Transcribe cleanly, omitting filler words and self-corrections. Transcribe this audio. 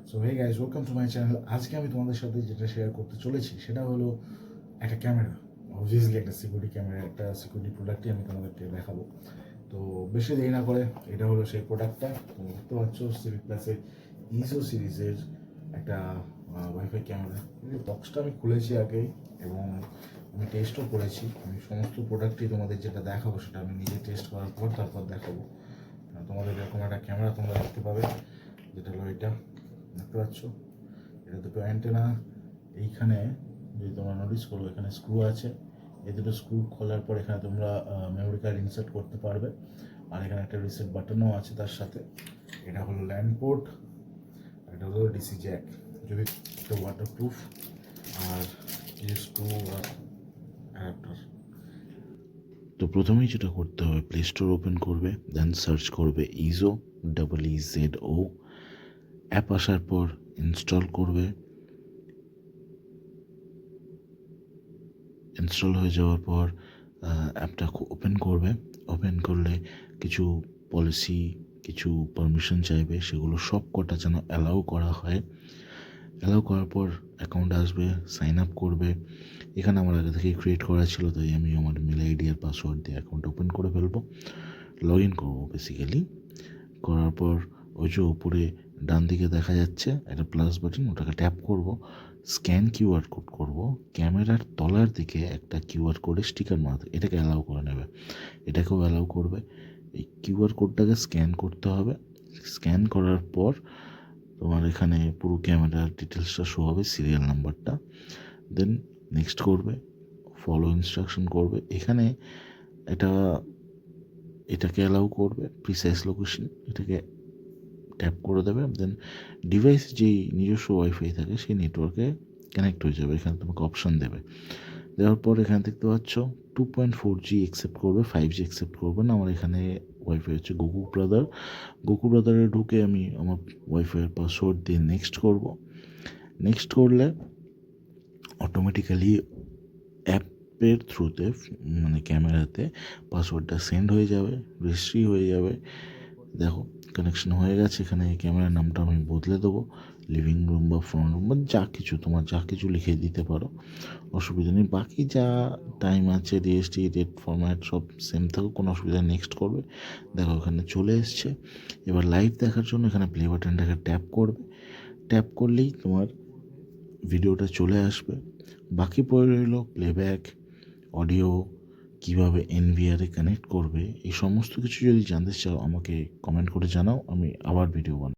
So hey guys, welcome to my channel. আজকে আমি তোমাদের সাথে যেটা শেয়ার করতে চলেছি সেটা হলো একটা ক্যামেরা। অবভিয়াসলি একটা সিকিউরিটি ক্যামেরা, একটা সিকিউরিটি প্রোডাক্টই আমি তোমাদেরকে দেখাবো। তো বেশি দেরি না করে এটা হলো সেই প্রোডাক্টটা। তুমি দেখতে পাচ্ছ সিভিক প্লাসের ইসো সিরিজের একটা ওয়াইফাই ক্যামেরা। এই বক্সটা আমি খুলেছি আগেই এবং আমি টেস্টও করেছি। আমি সমস্ত প্রোডাক্টই তোমাদের যেটা দেখাবো সেটা আমি নিজে টেস্ট করার পর তারপর দেখাবো। তোমাদের এরকম একটা ক্যামেরা তোমরা দেখতে পাবে, যেটা হলো এটা দেখতে পাচ্ছ। এটা দুটো অ্যান্টেনা। এইখানে যদি তোমরা নোটিস করো, এখানে স্ক্রু আছে। এই দুটো স্ক্রু খোলার পর এখানে তোমরা মেমোরি কার্ড ইনসার্ট করতে পারবে। আর এখানে একটা রিসেট বাটনও আছে তার সাথে। এটা হলো ল্যান্ড পোর্ট, এটা হলো ডিসি জ্যাক, যদি এটা ওয়াটারপ্রুফ। আর এই স্ক্রু আর অ্যাডাপ্টার। তো প্রথমেই যেটা করতে হবে, প্লে স্টোর ওপেন করবে, দেন সার্চ করবে ইজো, EEZO। অ্যাপ আসার পর ইনস্টল করবে। ইনস্টল হয়ে যাওয়ার পর অ্যাপটা ওপেন করবে। ওপেন করলে কিছু পলিসি, কিছু পারমিশন চাইবে, সেগুলো সব কটা যেন অ্যালাউ করা হয়। অ্যালাউ করার পর অ্যাকাউন্ট আসবে, সাইন আপ করবে। এখানে আমার আগে থেকে ক্রিয়েট করা ছিল, তাই আমি আমার মেল আইডি আর পাসওয়ার্ড দিয়ে অ্যাকাউন্ট ওপেন করে ফেলবো। লগ ইন করবো বেসিক্যালি। করার পর ওই যে উপরে ডান দিকে দেখা যাচ্ছে একটা প্লাস বাটন, ওটাকে ট্যাপ করব। স্ক্যান কিউআর কোড করব। ক্যামেরার তলার দিকে একটা কিউআর কোডের স্টিকার মারতে, এটাকে অ্যালাউ করে নেবে। এটাকেও অ্যালাউ করবে। এই কিউআর কোডটাকে স্ক্যান করতে হবে। স্ক্যান করার পর তোমার এখানে পুরো ক্যামেরার ডিটেলসটা শো হবে, সিরিয়াল নাম্বারটা। দেন নেক্সট করবে, ফলো ইনস্ট্রাকশন করবে। এখানে এটা এটাকে অ্যালাউ করবে, প্রিসাইজ লোকেশন, এটাকে ট্যাপ করে দেবে। দেন ডিভাইস যেই নিজস্ব ওয়াইফাই থাকে সেই নেটওয়ার্কে কানেক্ট হয়ে যাবে। এখানে তোমাকে অপশান দেবে। দেওয়ার পর এখানে দেখতে পাচ্ছ 2.4G অ্যাকসেপ্ট করবে, 5G অ্যাকসেপ্ট করবে না। আমার এখানে ওয়াইফাই হচ্ছে গোকু ব্রাদার। গোকু ব্রাদারে ঢুকে আমি আমার ওয়াইফাইয়ের পাসওয়ার্ড দিয়ে নেক্সট করব। নেক্সট করলে অটোমেটিক্যালি অ্যাপের থ্রুতে, মানে ক্যামেরাতে পাসওয়ার্ডটা সেন্ড হয়ে যাবে, রেজিস্ট্রি হয়ে যাবে। দেখো কানেকশন হয়ে গেছে। এখানে ক্যামেরার নামটা আমি বদলে দেবো, লিভিং রুম বা ফ্রন্ট রুম বা যা কিছু, তোমার যা কিছু লিখে দিতে পারো, অসুবিধা নেই। বাকি যা টাইম আছে, ডিএসটি, ডেট ফরম্যাট সব সেম থাকুক, কোনো অসুবিধা। নেক্সট করবে। দেখো এখানে চলে এসছে। এবার লাইভ দেখার জন্য এখানে প্লে বাটনটাকে ট্যাপ করবে। ট্যাপ করলেই তোমার ভিডিওটা চলে আসবে। বাকি পড়ে রইল প্লেব্যাক, অডিও, কীভাবে এনভিআরে কানেক্ট করবে। এই সমস্ত কিছু যদি জানতে চাও আমাকে কমেন্ট করে জানাও, আমি আবার ভিডিও বানাবো।